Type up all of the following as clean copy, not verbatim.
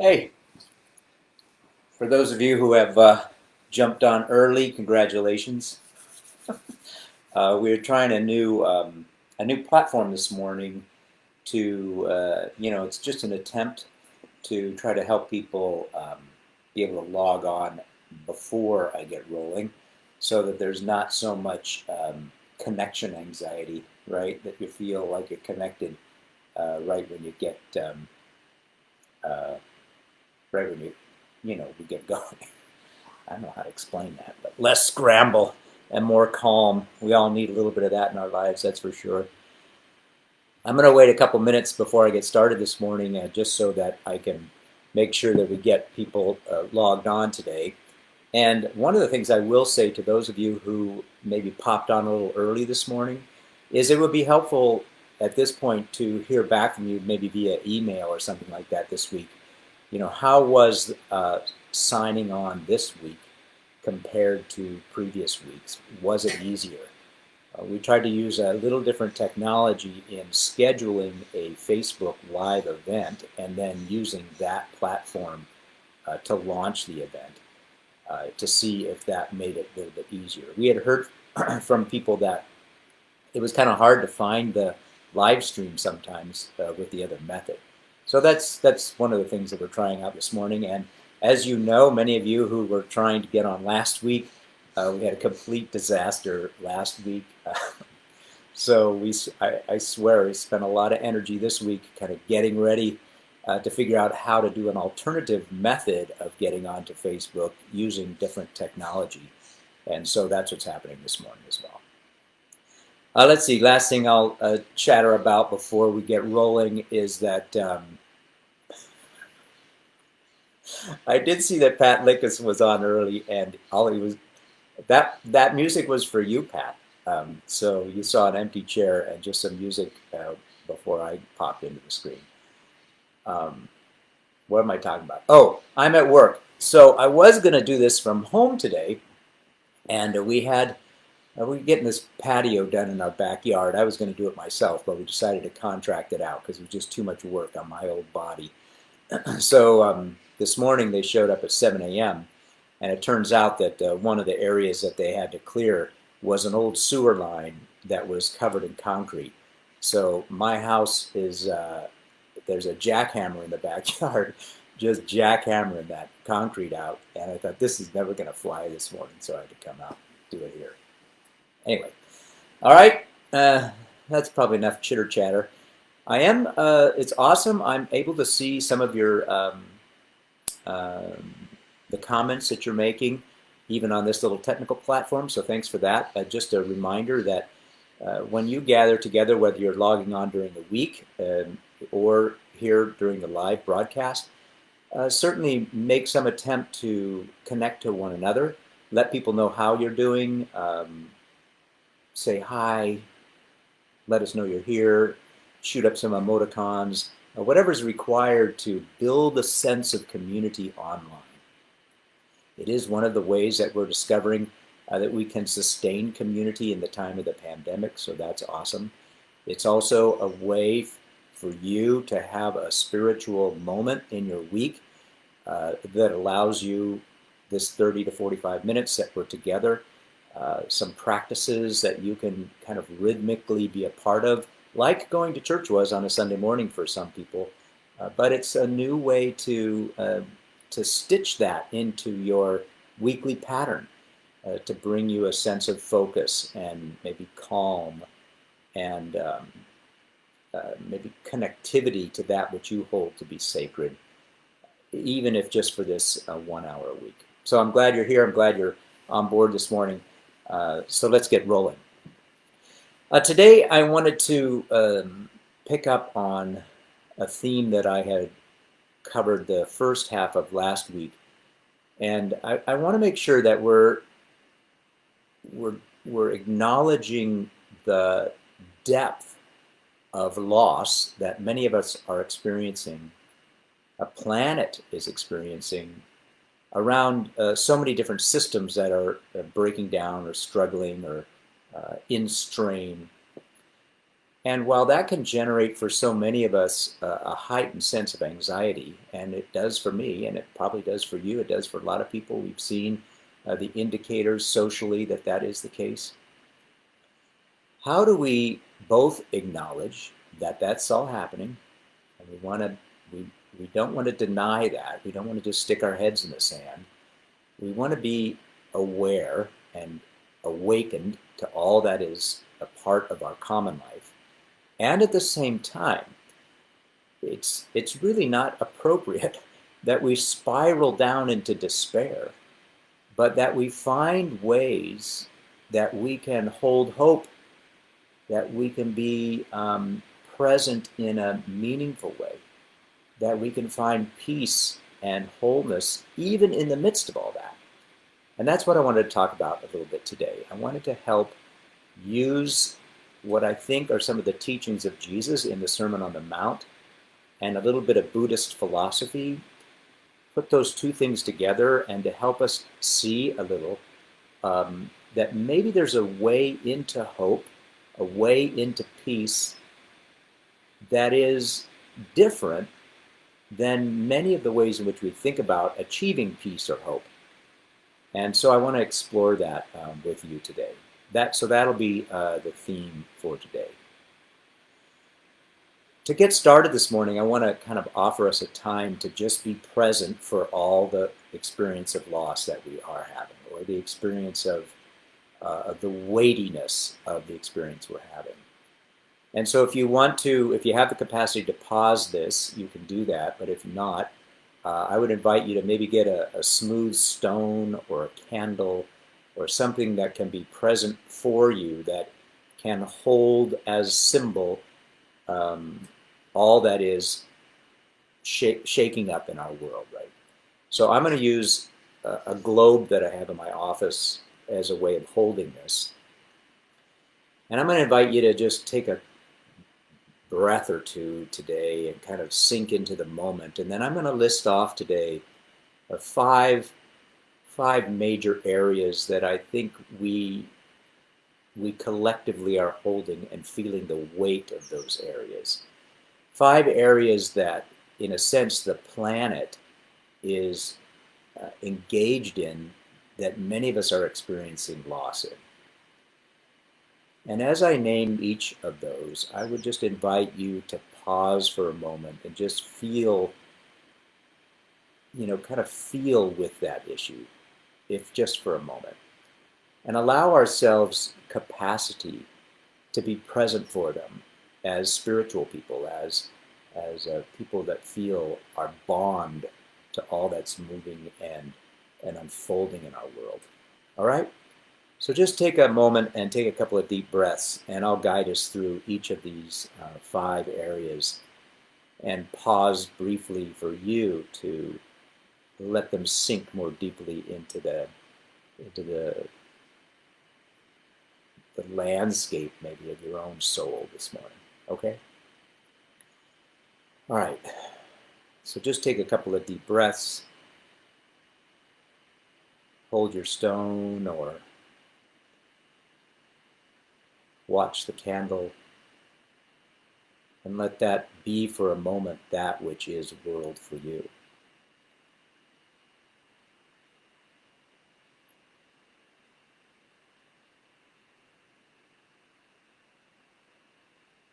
Hey, for those of you who have jumped on early, congratulations. We're trying a new platform this morning to it's just an attempt to try to help people be able to log on before I get rolling, so that there's not so much connection anxiety, right? That you feel like you're connected right when you get uh, right when we get going. I don't know how to explain that, but less scramble and more calm. We all need a little bit of that in our lives, that's for sure. I'm going to wait a couple minutes before I get started this morning, just so that I can make sure that we get people logged on today. And one of the things I will say to those of you who maybe popped on a little early this morning is it would be helpful at this point to hear back from you, maybe via email or something like that this week. How was signing on this week compared to previous weeks? Was it easier? We tried to use a little different technology in scheduling a Facebook Live event and then using that platform to launch the event to see if that made it a little bit easier. We had heard from people that it was kind of hard to find the live stream sometimes with the other method. So that's one of the things that we're trying out this morning. And as you know, many of you who were trying to get on last week, we had a complete disaster last week. So I swear, we spent a lot of energy this week kind of getting ready to figure out how to do an alternative method of getting onto Facebook using different technology. And so that's what's happening this morning as well. Let's see, last thing I'll chatter about before we get rolling is that I did see that Pat Lickus was on early, and all he was that music was for you, Pat. So you saw an empty chair and just some music before I popped into the screen. What am I talking about? Oh, I'm at work. So I was going to do this from home today, and we were getting this patio done in our backyard. I was going to do it myself, but we decided to contract it out because it was just too much work on my old body. So this morning they showed up at 7 a.m. and it turns out that one of the areas that they had to clear was an old sewer line that was covered in concrete. So my house is, there's a jackhammer in the backyard, just jackhammering that concrete out. And I thought, this is never going to fly this morning, so I had to come out and do it here. Anyway, all right, that's probably enough chitter chatter. It's awesome. I'm able to see some of your the comments that you're making, even on this little technical platform, so thanks for that. Just a reminder that when you gather together, whether you're logging on during the week or here during the live broadcast, certainly make some attempt to connect to one another. Let people know how you're doing. Say hi. Let us know you're here. Shoot up some emoticons. Whatever's required to build a sense of community online. It is one of the ways that we're discovering that we can sustain community in the time of the pandemic, so that's awesome. It's also a way for you to have a spiritual moment in your week that allows you this 30 to 45 minutes that we're together, some practices that you can kind of rhythmically be a part of, like going to church was on a Sunday morning for some people, but it's a new way to stitch that into your weekly pattern to bring you a sense of focus and maybe calm and maybe connectivity to that which you hold to be sacred, even if just for this 1 hour a week. So I'm glad you're here. I'm glad you're on board this morning. So let's get rolling. Today I wanted to pick up on a theme that I had covered the first half of last week, and I want to make sure that we're acknowledging the depth of loss that many of us are experiencing, a planet is experiencing, around so many different systems that are breaking down or struggling or in strain. And while that can generate for so many of us a heightened sense of anxiety, and it does for me, and it probably does for you, it does for a lot of people, we've seen the indicators socially that that is the case. How do we both acknowledge that that's all happening, and we don't want to deny that. We don't want to just stick our heads in the sand. We want to be aware and awakened to all that is a part of our common life. And at the same time, it's really not appropriate that we spiral down into despair, but that we find ways that we can hold hope, that we can be present in a meaningful way, that we can find peace and wholeness even in the midst of all that. And that's what I wanted to talk about a little bit today. I wanted to help use what I think are some of the teachings of Jesus in the Sermon on the Mount and a little bit of Buddhist philosophy, put those two things together and to help us see a little that maybe there's a way into hope, a way into peace that is different than many of the ways in which we think about achieving peace or hope. And so I want to explore that with you today. So that'll be the theme for today. To get started this morning, I want to kind of offer us a time to just be present for all the experience of loss that we are having, or the experience of the weightiness of the experience we're having. And so if you have the capacity to pause this, you can do that. But if not, I would invite you to maybe get a smooth stone or a candle or something that can be present for you that can hold as symbol all that is shaking up in our world, right? So I'm going to use a globe that I have in my office as a way of holding this. And I'm going to invite you to just take a breath or two today and kind of sink into the moment. And then I'm going to list off today five major areas that I think we collectively are holding and feeling the weight of those areas. 5 areas that, in a sense, the planet is engaged in that many of us are experiencing loss in. And as I name each of those, I would just invite you to pause for a moment and just feel, kind of feel with that issue, if just for a moment, and allow ourselves capacity to be present for them as spiritual people, as people that feel our bond to all that's moving and unfolding in our world. All right? So just take a moment and take a couple of deep breaths, and I'll guide us through each of these 5 areas and pause briefly for you to let them sink more deeply into the landscape maybe of your own soul this morning. Okay? All right. So just take a couple of deep breaths. Hold your stone or watch the candle, and let that be for a moment that which is world for you.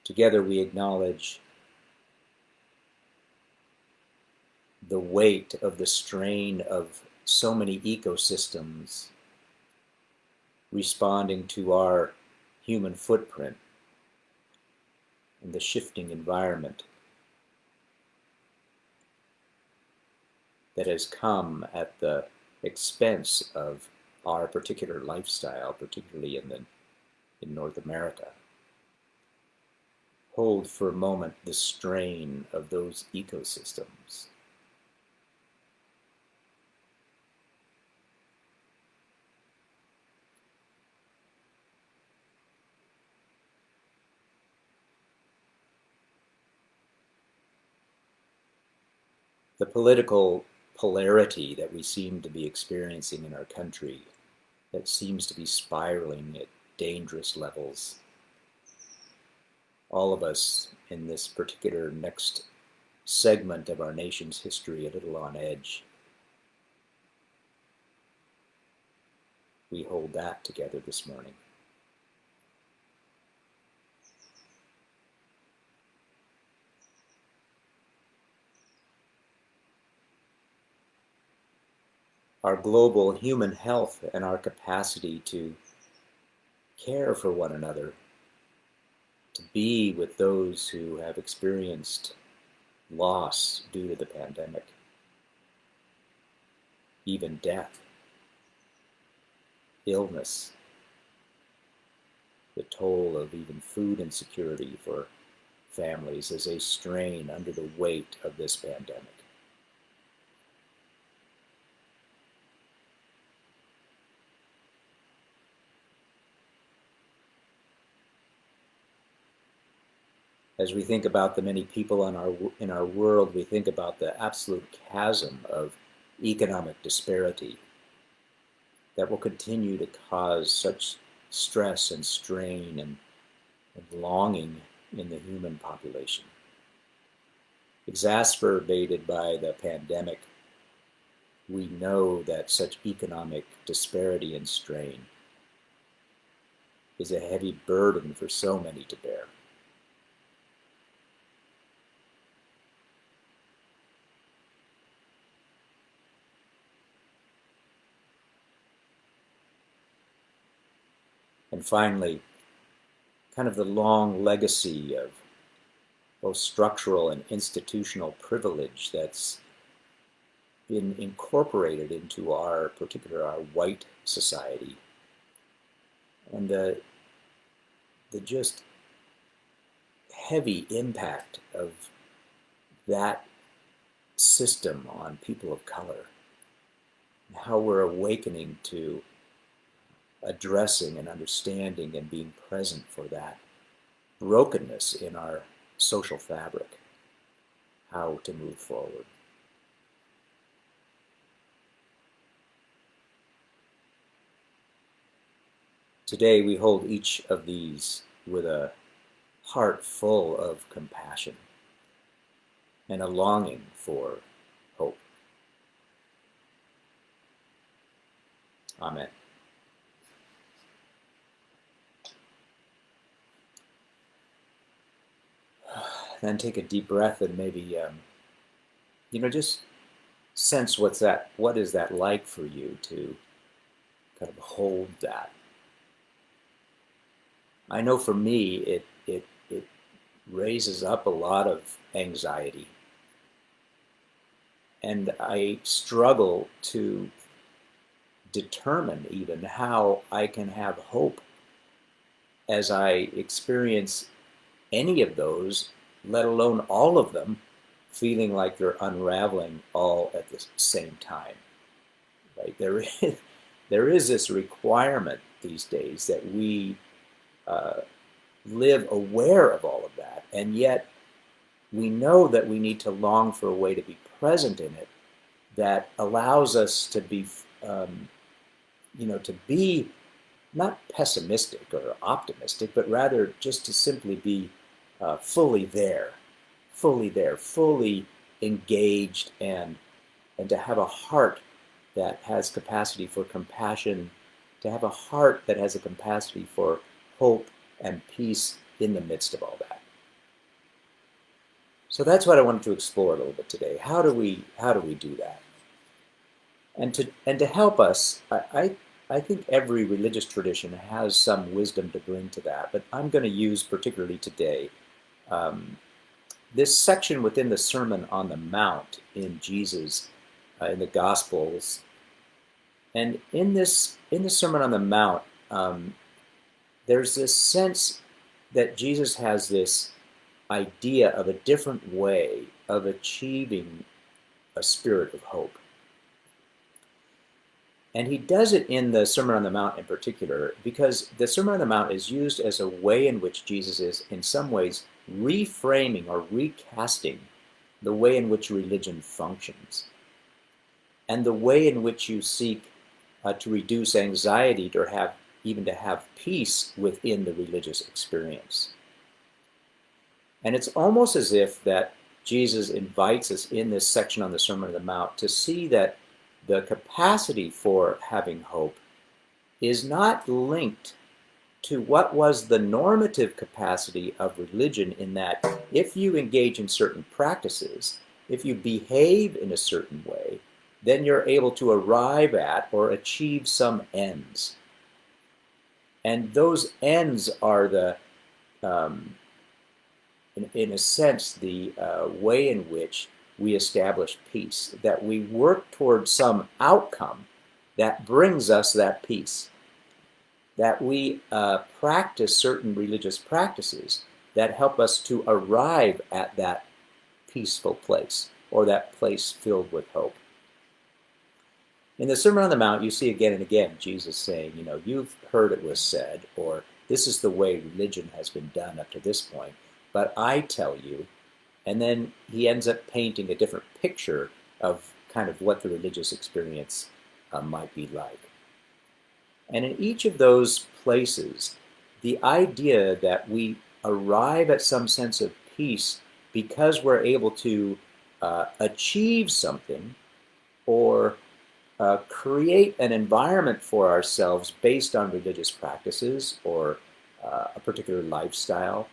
Together we acknowledge the weight of the strain of so many ecosystems responding to our human footprint and the shifting environment that has come at the expense of our particular lifestyle, particularly in North America. Hold for a moment the strain of those ecosystems. The political polarity that we seem to be experiencing in our country, that seems to be spiraling at dangerous levels, all of us in this particular next segment of our nation's history a little on edge. We hold that together this morning. Our global human health and our capacity to care for one another, to be with those who have experienced loss due to the pandemic, even death, illness, the toll of even food insecurity for families as they strain under the weight of this pandemic. As we think about the many people in our world, we think about the absolute chasm of economic disparity that will continue to cause such stress and strain and longing in the human population. Exacerbated by the pandemic, we know that such economic disparity and strain is a heavy burden for so many to bear. And finally, kind of the long legacy of both structural and institutional privilege that's been incorporated into our white society, and the just heavy impact of that system on people of color, and how we're awakening to addressing and understanding and being present for that brokenness in our social fabric, how to move forward. Today we hold each of these with a heart full of compassion and a longing for hope. Amen. Then take a deep breath and maybe, just sense what is that like for you to kind of hold that. I know for me, it raises up a lot of anxiety, and I struggle to determine even how I can have hope as I experience any of those, let alone all of them, feeling like they're unraveling all at the same time. Right? There is this requirement these days that we live aware of all of that, and yet we know that we need to long for a way to be present in it that allows us to be, to be not pessimistic or optimistic, but rather just to simply be fully there, fully engaged, and to have a heart that has capacity for compassion, to have a heart that has a capacity for hope and peace in the midst of all that. So that's what I wanted to explore a little bit today. How do we do that? And to help us, I think every religious tradition has some wisdom to bring to that, but I'm going to use particularly today this section within the Sermon on the Mount in Jesus, in the Gospels. And in the Sermon on the Mount, there's this sense that Jesus has this idea of a different way of achieving a spirit of hope. And he does it in the Sermon on the Mount in particular, because the Sermon on the Mount is used as a way in which Jesus is, in some ways, reframing or recasting the way in which religion functions, and the way in which you seek to reduce anxiety, or even to have peace within the religious experience. And it's almost as if that Jesus invites us in this section on the Sermon on the Mount to see that the capacity for having hope is not linked to what was the normative capacity of religion, in that if you engage in certain practices, if you behave in a certain way, then you're able to arrive at or achieve some ends. And those ends are in a sense, the way in which we establish peace, that we work towards some outcome that brings us that peace, that we practice certain religious practices that help us to arrive at that peaceful place, or that place filled with hope. In the Sermon on the Mount, you see again and again Jesus saying, you've heard it was said, or this is the way religion has been done up to this point, but I tell you. And then he ends up painting a different picture of kind of what the religious experience might be like. And in each of those places, the idea that we arrive at some sense of peace because we're able to achieve something, or create an environment for ourselves based on religious practices or a particular lifestyle,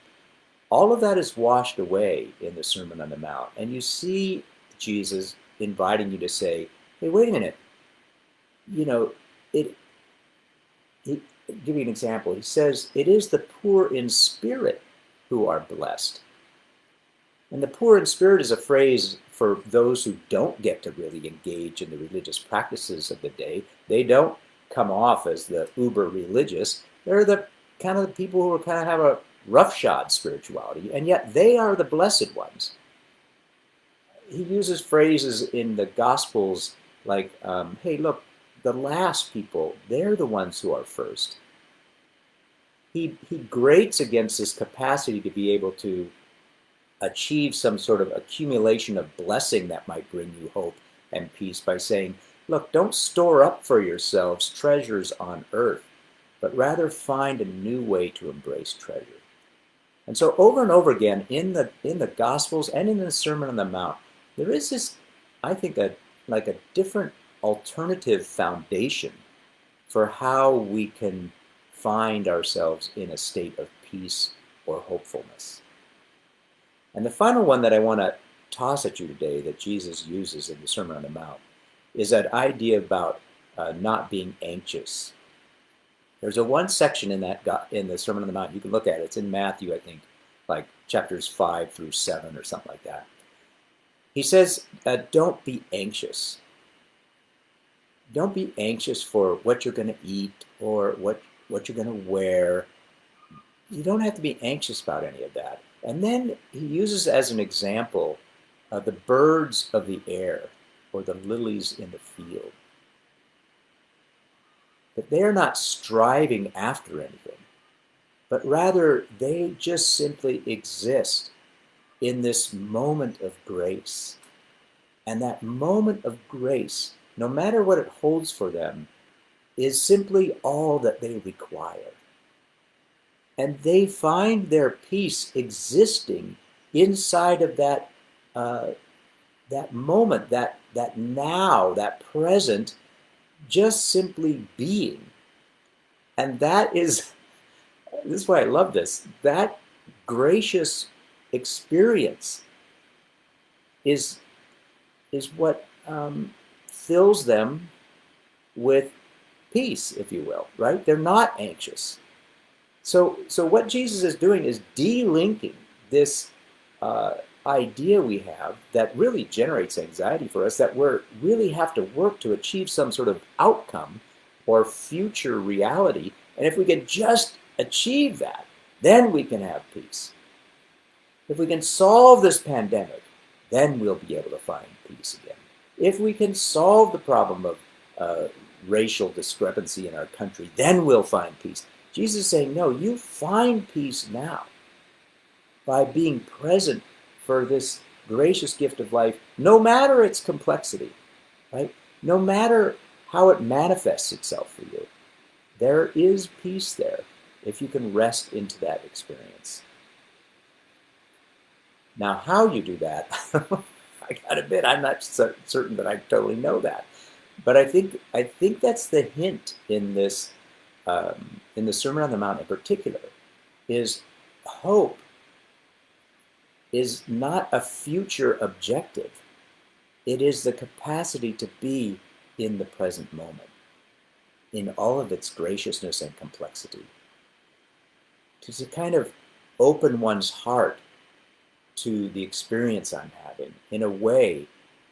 all of that is washed away in the Sermon on the Mount. And you see Jesus inviting you to say, hey, wait a minute. Give you an example. He says, it is the poor in spirit who are blessed. And the poor in spirit is a phrase for those who don't get to really engage in the religious practices of the day. They don't come off as the uber religious. They're the kind of the people who kind of have a roughshod spirituality, and yet they are the blessed ones. He uses phrases in the Gospels like, hey, look, the last people, they're the ones who are first. He grates against this capacity to be able to achieve some sort of accumulation of blessing that might bring you hope and peace by saying, look, don't store up for yourselves treasures on earth, but rather find a new way to embrace treasure. And so over and over again in the Gospels and in the Sermon on the Mount, there is this, I think, a different alternative foundation for how we can find ourselves in a state of peace or hopefulness. And the final one that I want to toss at you today that Jesus uses in the Sermon on the Mount is that idea about not being anxious. There's one section in the Sermon on the Mount, you can look at it. It's in Matthew, I think, like chapters 5 through 7 or something like that. He says, don't be anxious. Don't be anxious for what you're going to eat or what you're going to wear. You don't have to be anxious about any of that. And then he uses as an example the birds of the air or the lilies in the field. That they're not striving after anything, but rather they just simply exist in this moment of grace. And that moment of grace, no matter what it holds for them, is simply all that they require. And they find their peace existing inside of that moment, that now, that present, just simply being. And this is why I love this, that gracious experience is what fills them with peace, if you will, right? They're not anxious. So what Jesus is doing is delinking this idea we have that really generates anxiety for us, that we really have to work to achieve some sort of outcome or future reality. And if we can just achieve that, then we can have peace. If we can solve this pandemic, then we'll be able to find peace again. If we can solve the problem of racial discrepancy in our country, then we'll find peace. Jesus is saying, no, you find peace now by being present for this gracious gift of life, no matter its complexity, right? No matter how it manifests itself for you. There is peace there if you can rest into that experience. Now, how you do that, I gotta admit, I'm not certain that I totally know that. But I think that's the hint in the Sermon on the Mount in particular, is hope is not a future objective. It is the capacity to be in the present moment, in all of its graciousness and complexity. To kind of open one's heart to the experience I'm having in a way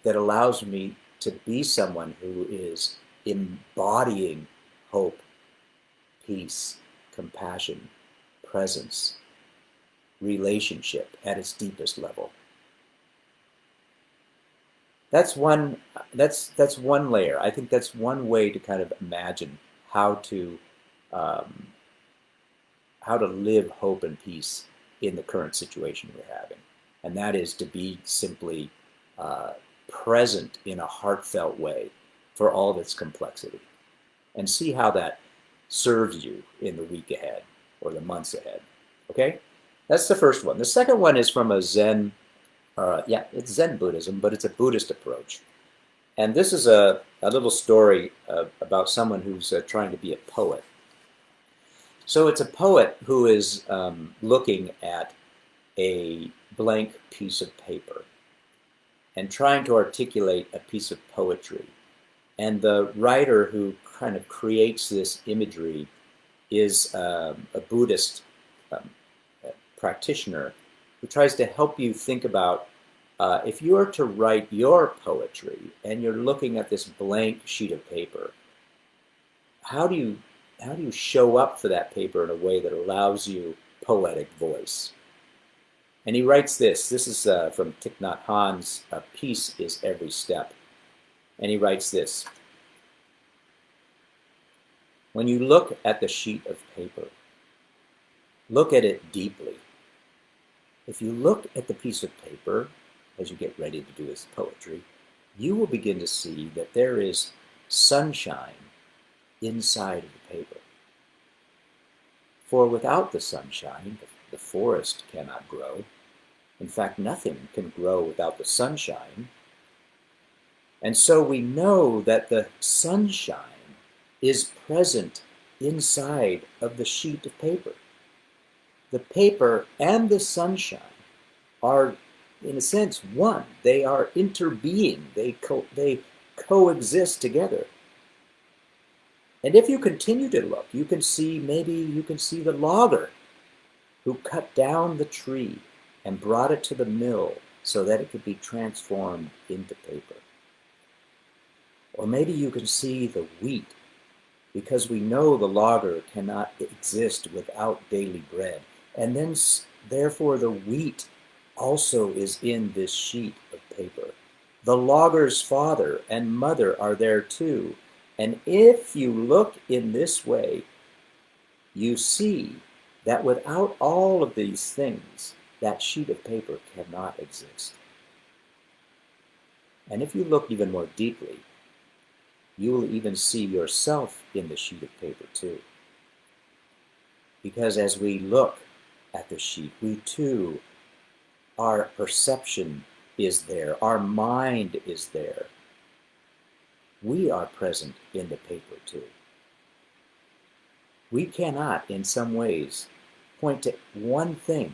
that allows me to be someone who is embodying hope, peace, compassion, presence, relationship at its deepest level. That's one layer. I think that's one way to kind of imagine how to um, live hope and peace in the current situation we're having, and that is to be simply present in a heartfelt way for all of its complexity, and see how that serves you in the week ahead or the months ahead. Okay, that's the first one. The second one is from a Zen. It's Zen Buddhism, but it's a Buddhist approach. And this is a little story about someone who's trying to be a poet. So it's a poet who is looking at a blank piece of paper and trying to articulate a piece of poetry. And the writer who kind of creates this imagery is a Buddhist practitioner who tries to help you think about if you are to write your poetry and you're looking at this blank sheet of paper, how do you show up for that paper in a way that allows you poetic voice? And he writes this. This is from Thich Nhat Hanh's Peace is Every Step. And he writes this: when you look at the sheet of paper, look at it deeply. If you look at the piece of paper as you get ready to do this poetry, you will begin to see that there is sunshine inside of the paper. For without the sunshine, the forest cannot grow. In fact, nothing can grow without the sunshine. And so we know that the sunshine is present inside of the sheet of paper. The paper and the sunshine are, in a sense, one. They are interbeing. They coexist together. And if you continue to look, you can see the logger who cut down the tree and brought it to the mill so that it could be transformed into paper. Or maybe you can see the wheat, because we know the logger cannot exist without daily bread. And then, therefore, the wheat also is in this sheet of paper. The logger's father and mother are there too. And if you look in this way, you see that without all of these things, that sheet of paper cannot exist. And if you look even more deeply, you will even see yourself in the sheet of paper too. Because as we look at the sheet, we too, our perception is there, our mind is there. We are present in the paper too. We cannot, in some ways, point to one thing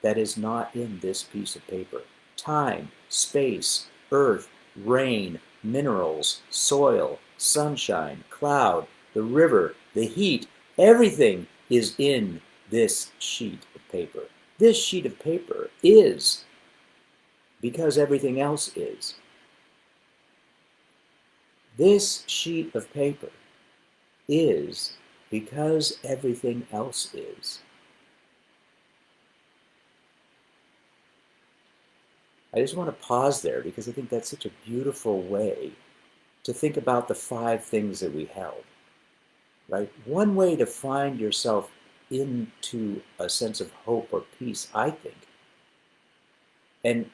that is not in this piece of paper. Time, space, earth, rain, minerals, soil, sunshine, cloud, the river, the heat, everything is in this sheet of paper. This sheet of paper is because everything else is. This sheet of paper is because everything else is. I just want to pause there because I think that's such a beautiful way to think about the 5 things that we held, right? One way to find yourself into a sense of hope or peace, I think, and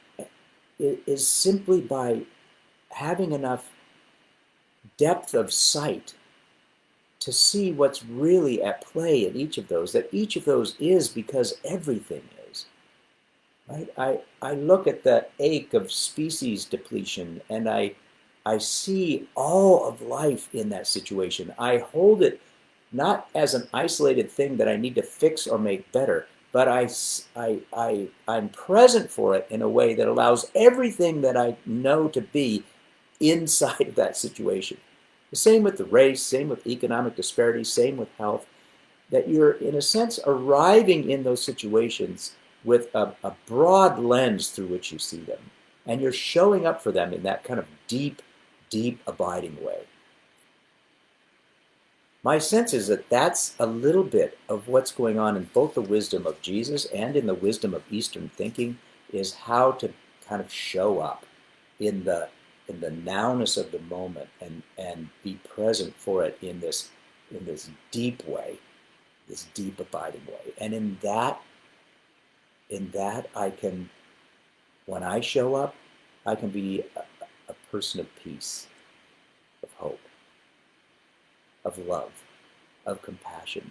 it is simply by having enough depth of sight to see what's really at play in each of those, that each of those is because everything is. Right? I look at the ache of species depletion, and I see all of life in that situation. I hold it not as an isolated thing that I need to fix or make better, but I'm present for it in a way that allows everything that I know to be inside of that situation. The same with the race, same with economic disparity, same with health, that you're, in a sense, arriving in those situations with a broad lens through which you see them. And you're showing up for them in that kind of deep, deep, abiding way. My sense is that that's a little bit of what's going on in both the wisdom of Jesus and in the wisdom of Eastern thinking, is how to kind of show up in the nowness of the moment and be present for it in this deep way, this deep abiding way. And in that I can, when I show up, I can be a person of peace, of hope, of love, of compassion.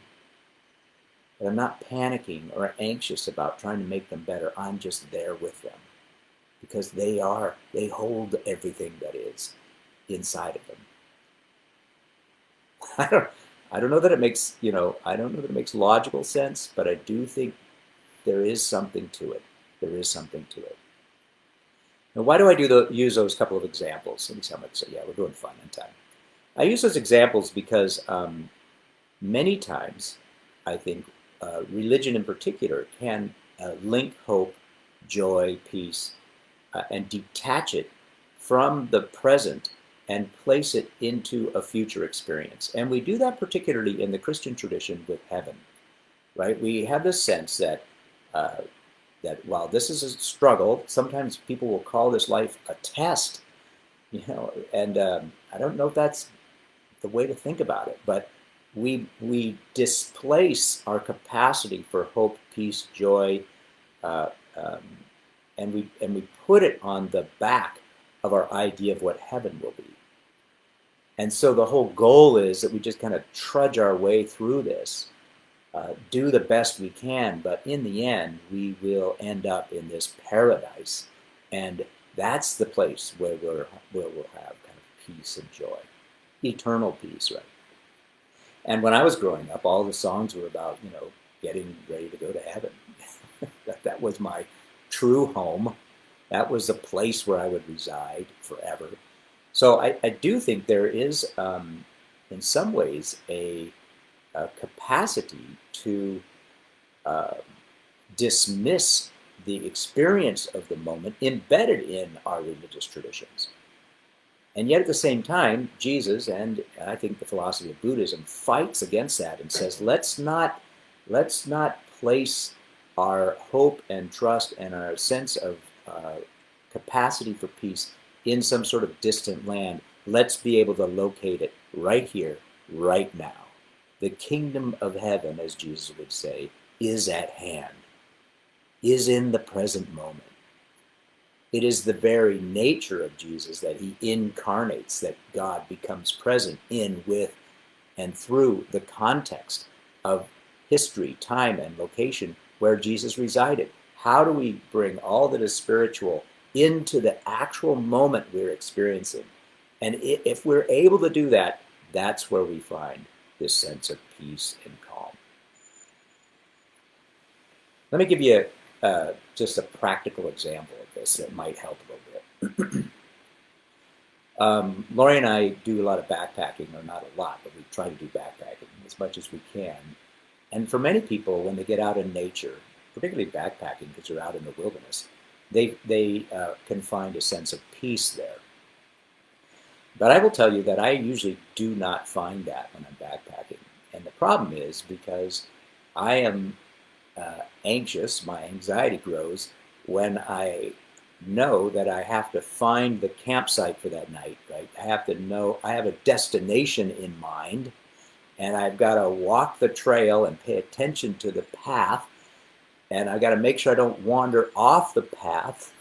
And I'm not panicking or anxious about trying to make them better. I'm just there with them because they hold everything that is inside of them. I don't know that it makes, I don't know that it makes logical sense, but I do think there is something to it. There is something to it. Now, why do I use those couple of examples? Let me see how much. Yeah, we're doing fine on time. I use those examples because many times, I think, religion in particular can link hope, joy, peace, and detach it from the present and place it into a future experience. And we do that particularly in the Christian tradition with heaven, right? We have this sense that that while this is a struggle, sometimes people will call this life a test, and I don't know if that's the way to think about it, but we displace our capacity for hope, peace, joy, uh, um, and we put it on the back of our idea of what heaven will be. And so the whole goal is that we just kind of trudge our way through this, do the best we can, but in the end, we will end up in this paradise, and that's the place where we'll have kind of peace and joy, eternal peace, right? And when I was growing up, all the songs were about, getting ready to go to heaven. That was my true home. That was the place where I would reside forever. So I do think there is, in some ways, a capacity to uh, dismiss the experience of the moment embedded in our religious traditions. And yet at the same time, Jesus, and I think the philosophy of Buddhism, fights against that and says, let's not place our hope and trust and our sense of capacity for peace in some sort of distant land. Let's be able to locate it right here, right now. The kingdom of heaven, as Jesus would say, is at hand, is in the present moment. It is the very nature of Jesus that he incarnates, that God becomes present in, with, and through the context of history, time, and location where Jesus resided. How do we bring all that is spiritual into the actual moment we're experiencing? And if we're able to do that, that's where we find this sense of peace and calm. Let me give you just a practical example of this that might help a little bit. Lori and I do a lot of backpacking, or not a lot, but we try to do backpacking as much as we can. And for many people, when they get out in nature, particularly backpacking because they're out in the wilderness, they can find a sense of peace there. But I will tell you that I usually do not find that when I'm backpacking. And the problem is because I am anxious, my anxiety grows when I know that I have to find the campsite for that night, right? I have to know, I have a destination in mind, and I've got to walk the trail and pay attention to the path, and I've got to make sure I don't wander off the path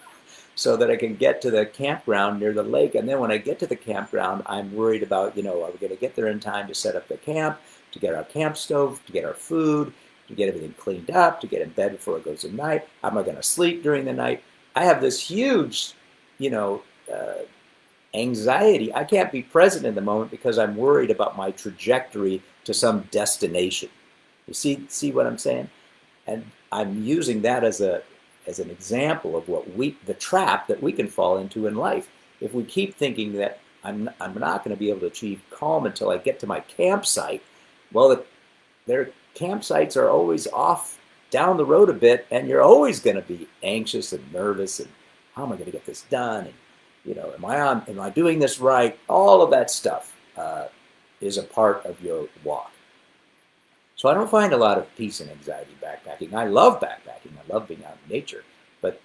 so that I can get to the campground near the lake. And then when I get to the campground, I'm worried about, are we going to get there in time to set up the camp, to get our camp stove, to get our food, to get everything cleaned up, to get in bed before it goes to night. Am I going to sleep during the night? I have this huge, anxiety. I can't be present in the moment because I'm worried about my trajectory to some destination. You see what I'm saying? And I'm using that as an example of the trap that we can fall into in life. If we keep thinking that I'm not going to be able to achieve calm until I get to my campsite, well, their campsites are always off down the road a bit, and you're always going to be anxious and nervous, and how am I going to get this done? And am I doing this right? All of that stuff is a part of your walk. So I don't find a lot of peace and anxiety backpacking. I love backpacking. I love being out in nature, but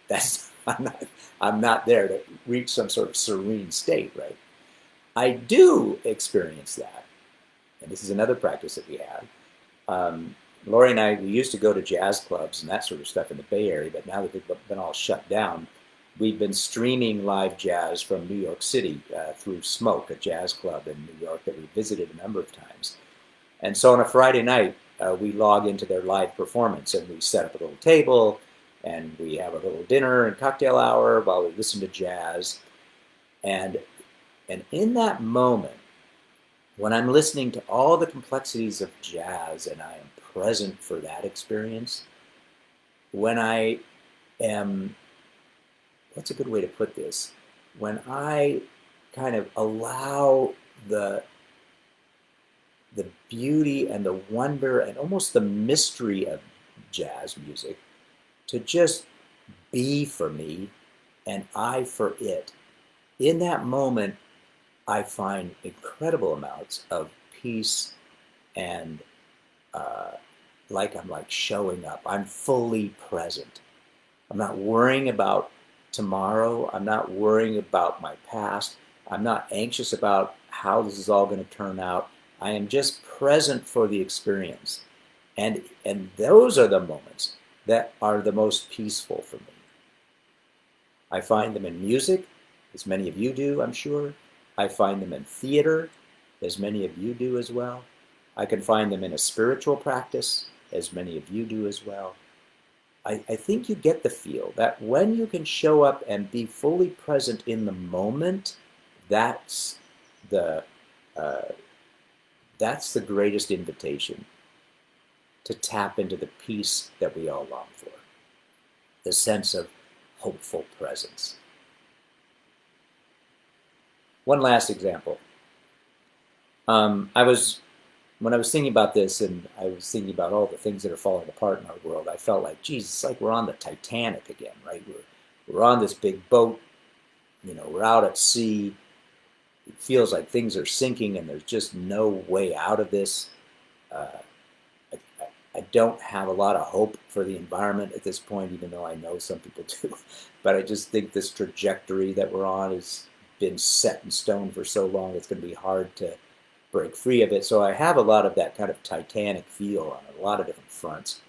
I'm not there to reach some sort of serene state, right? I do experience that, and this is another practice that we have. Lori and we used to go to jazz clubs and that sort of stuff in the Bay Area, but now that they've been all shut down, we've been streaming live jazz from New York City through Smoke, a jazz club in New York that we visited a number of times. And so on a Friday night, we log into their live performance, and we set up a little table, and we have a little dinner and cocktail hour while we listen to jazz. And in that moment, when I'm listening to all the complexities of jazz and I am present for that experience, when I am, what's a good way to put this? When I kind of allow the beauty and the wonder and almost the mystery of jazz music to just be for me and I for it. In that moment, I find incredible amounts of peace and I'm showing up. I'm fully present. I'm not worrying about tomorrow. I'm not worrying about my past. I'm not anxious about how this is all going to turn out. I am just present for the experience. And those are the moments that are the most peaceful for me. I find them in music, as many of you do, I'm sure. I find them in theater, as many of you do as well. I can find them in a spiritual practice, as many of you do as well. I think you get the feel that when you can show up and be fully present in the moment, that's the greatest invitation to tap into the peace that we all long for, the sense of hopeful presence. One last example. When I was thinking about this, and I was thinking about all the things that are falling apart in our world, I felt like, geez, it's like we're on the Titanic again, right? We're on this big boat, we're out at sea. It feels like things are sinking and there's just no way out of this. I don't have a lot of hope for the environment at this point, even though I know some people do. But I just think this trajectory that we're on has been set in stone for so long, it's going to be hard to break free of it. So I have a lot of that kind of Titanic feel on a lot of different fronts.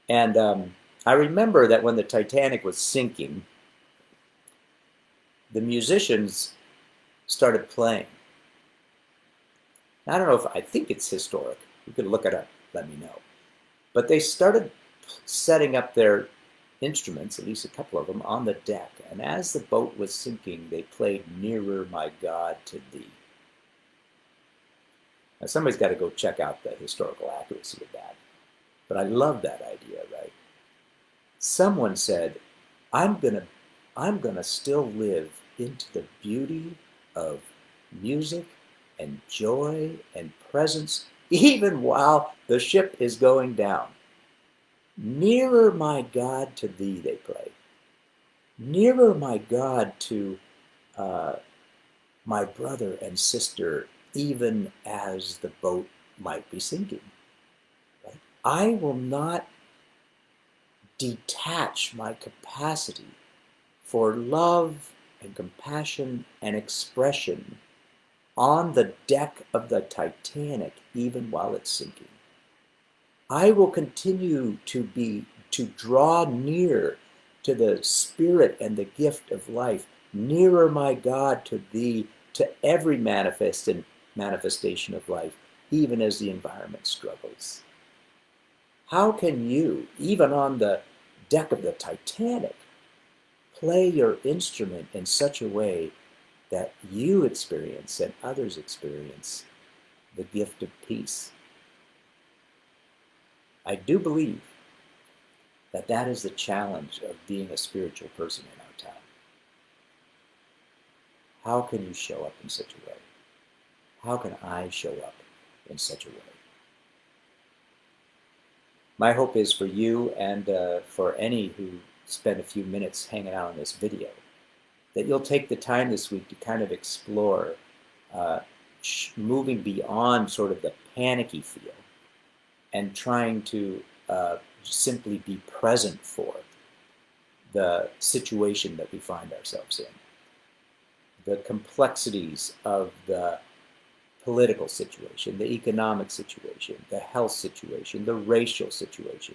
And I remember that when the Titanic was sinking, the musicians started playing. I don't know I think it's historic. You could look it up, let me know. But they started setting up their instruments, at least a couple of them, on the deck. And as the boat was sinking, they played "Nearer, My God, to Thee." Now, somebody's got to go check out the historical accuracy of that. But I love that idea, right? Someone said, I'm gonna still live into the beauty of music and joy and presence, even while the ship is going down. Nearer, my God, to Thee, they play. Nearer, my God, to my brother and sister, even as the boat might be sinking. Right? I will not detach my capacity for love and compassion and expression on the deck of the Titanic, even while it's sinking. I will continue to draw near to the spirit and the gift of life, nearer, my God, to Thee, to every manifestation of life, even as the environment struggles. How can you, even on the deck of the Titanic, play your instrument in such a way that you experience and others experience the gift of peace? I do believe that that is the challenge of being a spiritual person in our time. How can you show up in such a way? How can I show up in such a way? My hope is for you and for any who spend a few minutes hanging out on this video, that you'll take the time this week to kind of explore moving beyond sort of the panicky feel and trying to simply be present for the situation that we find ourselves in, the complexities of the political situation, the economic situation, the health situation, the racial situation,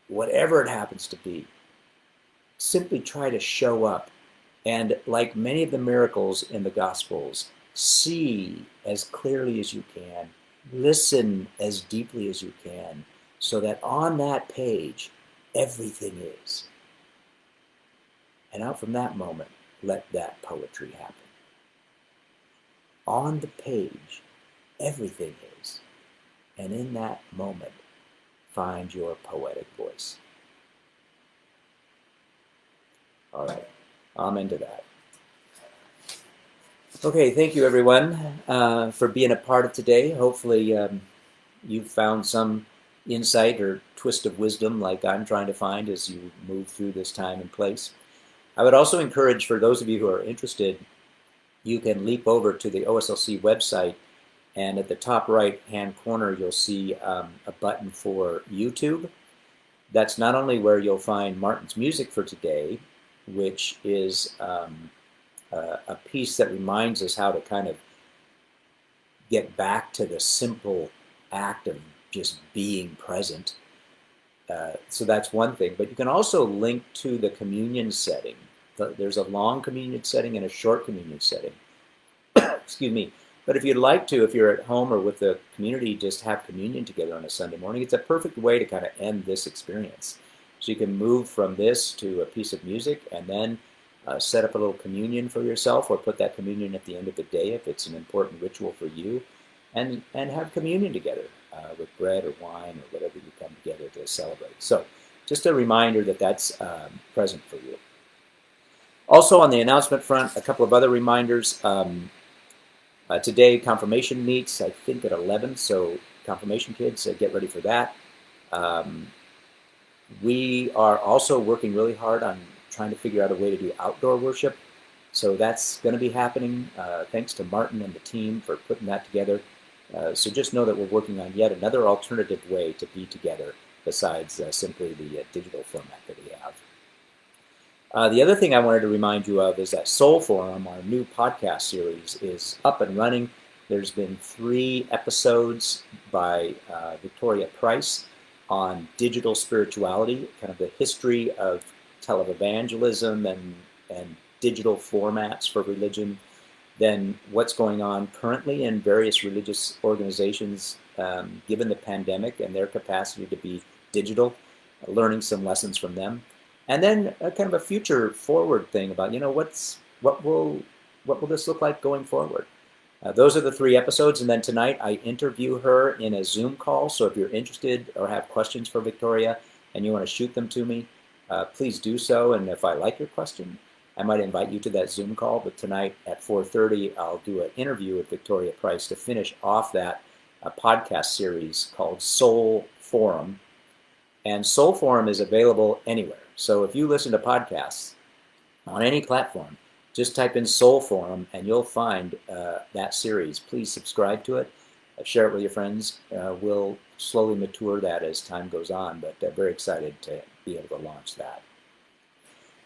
whatever it happens to be. Simply try to show up and, like many of the miracles in the Gospels, see as clearly as you can, listen as deeply as you can, so that on that page, everything is. And out from that moment, let that poetry happen. On the page, everything is. And in that moment, find your poetic voice. All right, I'm into that. Okay, thank you everyone for being a part of today. Hopefully you've found some insight or twist of wisdom like I'm trying to find as you move through this time and place. I would also encourage, for those of you who are interested, you can leap over to the OSLC website, and at the top right hand corner you'll see a button for YouTube. That's not only where you'll find Martin's music for today, which is a piece that reminds us how to kind of get back to the simple act of just being present. So that's one thing. But you can also link to the communion setting. There's a long communion setting and a short communion setting. Excuse me. But if you'd like to, if you're at home or with the community, just have communion together on a Sunday morning, it's a perfect way to kind of end this experience. So you can move from this to a piece of music and then set up a little communion for yourself, or put that communion at the end of the day if it's an important ritual for you, and have communion together with bread or wine or whatever you come together to celebrate. So just a reminder that that's present for you. Also on the announcement front, a couple of other reminders. Today confirmation meets, I think at 11, so confirmation kids, get ready for that. We are also working really hard on trying to figure out a way to do outdoor worship. So that's going to be happening. Thanks to Martin and the team for putting that together. So just know that we're working on yet another alternative way to be together besides simply the digital format that we have. The other thing I wanted to remind you of is that Soul Forum, our new podcast series, is up and running. There's been 3 episodes by Victoria Price on digital spirituality, kind of the history of televangelism and digital formats for religion, then what's going on currently in various religious organizations given the pandemic and their capacity to be digital, learning some lessons from them. And then kind of a future forward thing about, what will this look like going forward? Those are the 3 episodes, and then tonight I interview her in a Zoom call. So if you're interested or have questions for Victoria and you want to shoot them to me, please do so. And if I like your question, I might invite you to that Zoom call. But tonight at 4:30, I'll do an interview with Victoria Price to finish off that podcast series called Soul Forum. And Soul Forum is available anywhere. So if you listen to podcasts on any platform, just type in Soul Forum and you'll find that series. Please subscribe to it. Share it with your friends. We'll slowly mature that as time goes on, but very excited to be able to launch that.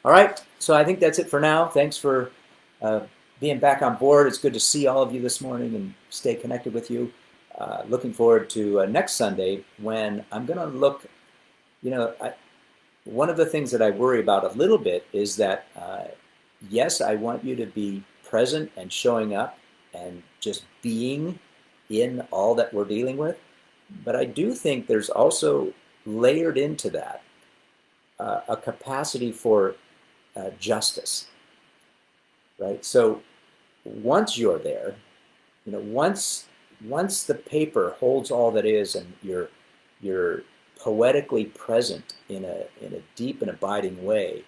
All right, so I think that's it for now. Thanks for being back on board. It's good to see all of you this morning and stay connected with you. Looking forward to next Sunday when I'm going to look, one of the things that I worry about a little bit is that, yes, I want you to be present and showing up and just being in all that we're dealing with, But I do think there's also layered into that a capacity for justice, right? So once you're there, once the paper holds all that is, and you're poetically present in a deep and abiding way,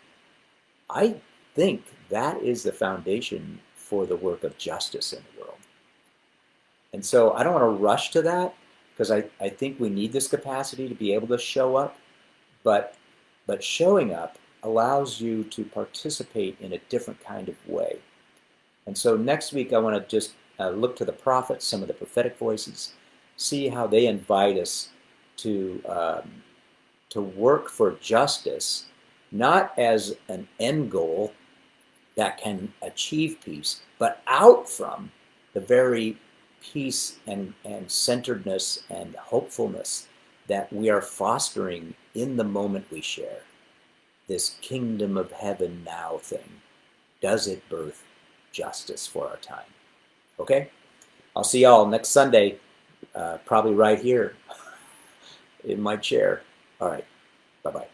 I think that is the foundation for the work of justice in the world. And so I don't want to rush to that because I think we need this capacity to be able to show up, but showing up allows you to participate in a different kind of way. And so next week I want to just look to the prophets, some of the prophetic voices, see how they invite us to work for justice, not as an end goal that can achieve peace, but out from the very peace and centeredness and hopefulness that we are fostering in the moment we share. This kingdom of heaven now thing, does it birth justice for our time? Okay? I'll see y'all next Sunday, probably right here in my chair. All right. Bye-bye.